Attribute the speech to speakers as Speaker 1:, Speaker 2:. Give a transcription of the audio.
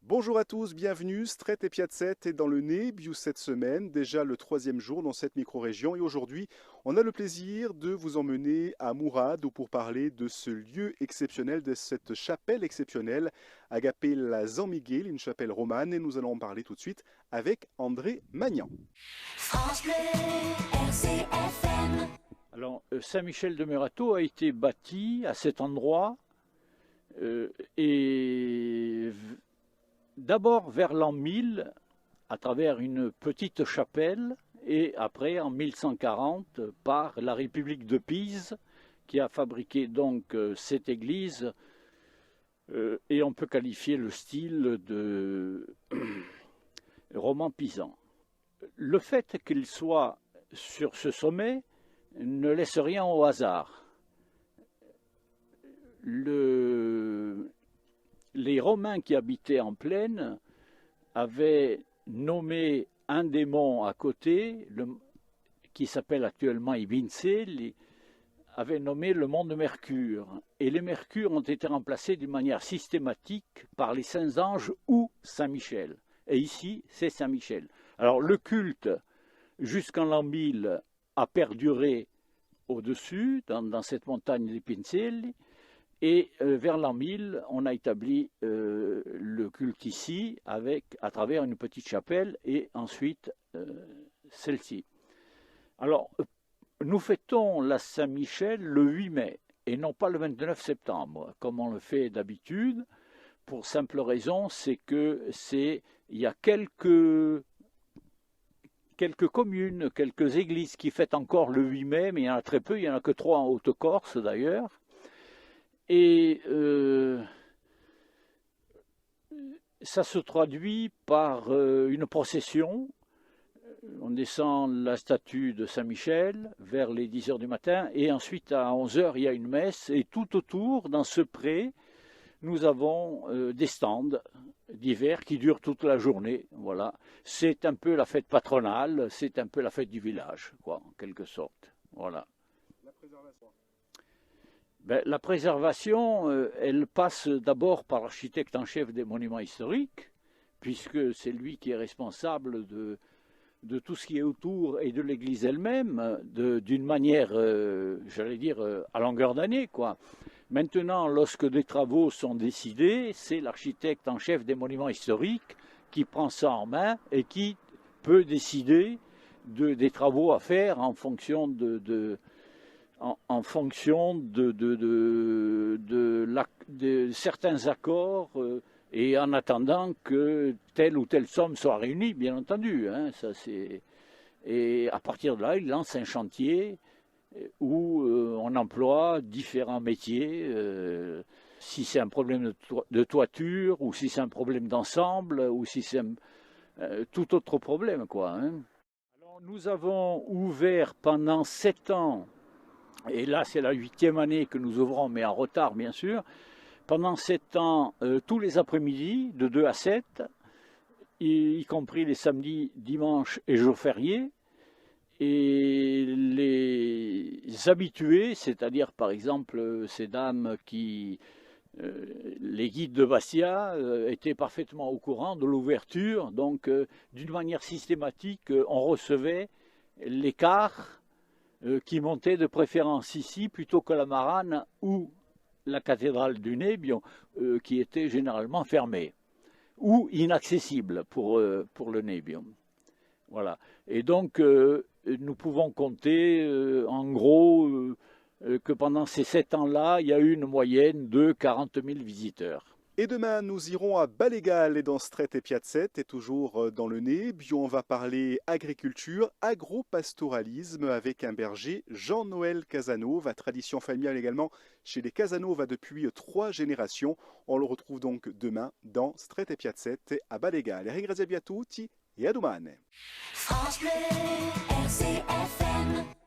Speaker 1: Bonjour à tous, bienvenue. Stret et Piazzette est dans le Nebbio cette semaine, déjà le troisième jour dans cette micro-région. Et aujourd'hui, on a le plaisir de vous emmener à Mourad pour parler de ce lieu exceptionnel, de cette chapelle exceptionnelle, Agapé la San Miguel, une chapelle romane. Et nous allons en parler tout de suite avec André Magnan.
Speaker 2: France Bleu, RCFM.
Speaker 3: Alors, Saint-Michel de Murato a été bâti à cet endroit et d'abord vers l'an 1000 à travers une petite chapelle et après en 1140 par la République de Pise qui a fabriqué donc cette église et on peut qualifier le style de roman pisan. Le fait qu'il soit sur ce sommet ne laisse rien au hasard. Les Romains qui habitaient en plaine avaient nommé un des monts à côté, qui s'appelle actuellement Ibinzel, avait nommé le mont de Mercure. Et les Mercures ont été remplacés d'une manière systématique par les Saints Anges ou Saint-Michel. Et ici, c'est Saint-Michel. Alors le culte, jusqu'en l'an 1000, a perduré au-dessus, dans cette montagne des Pinzelli, et vers l'an 1000, on a établi le culte ici, à travers une petite chapelle, et ensuite celle-ci. Alors, nous fêtons la Saint-Michel le 8 mai, et non pas le 29 septembre, comme on le fait d'habitude, pour simple raison, c'est que il y a quelques communes, quelques églises qui fêtent encore le 8 mai, mais il y en a très peu, il n'y en a que 3 en Haute-Corse d'ailleurs. Et ça se traduit par une procession. On descend la statue de Saint-Michel vers les 10 heures du matin, et ensuite à 11 heures, il y a une messe, et tout autour, dans ce pré, nous avons des stands d'hiver qui durent toute la journée. Voilà. C'est un peu la fête patronale, c'est un peu la fête du village, quoi, en quelque sorte. Voilà.
Speaker 1: La préservation.
Speaker 3: La préservation, elle passe d'abord par l'architecte en chef des monuments historiques, puisque c'est lui qui est responsable de tout ce qui est autour et de l'église elle-même, d'une manière, j'allais dire, à longueur d'année, quoi. Maintenant, lorsque des travaux sont décidés, c'est l'architecte en chef des monuments historiques qui prend ça en main et qui peut décider des travaux à faire en fonction de certains accords et en attendant que telle ou telle somme soit réunie, bien entendu. Hein, et à partir de là, il lance un chantier où on emploie différents métiers, si c'est un problème de toiture, ou si c'est un problème d'ensemble, ou si c'est tout autre problème, quoi. Hein. Alors, nous avons ouvert pendant 7 ans, et là c'est la 8e année que nous ouvrons, mais en retard bien sûr, pendant 7 ans, tous les après-midi, de 2 à 7, y compris les samedis, dimanches et jours fériés. Et les habitués, c'est-à-dire par exemple ces dames les guides de Bastia, étaient parfaitement au courant de l'ouverture. Donc d'une manière systématique, on recevait les cars qui montaient de préférence ici plutôt que la Marane ou la cathédrale du Nebbio, qui était généralement fermée ou inaccessible pour le Nebbio. Voilà. Et donc, nous pouvons compter, en gros, que pendant ces 7 ans-là, il y a eu une moyenne de 40 000 visiteurs.
Speaker 1: Et demain, nous irons à Balegal et dans Stret et Piazzette, et toujours dans le Nebbio, on va parler agriculture, agropastoralisme avec un berger, Jean-Noël Casanova, tradition familiale également chez les Casanova depuis 3 générations. On le retrouve donc demain dans Stret e Piazzette à Balegal. E ringrazio a tutti e a domani.
Speaker 2: France Bleu, RCFM.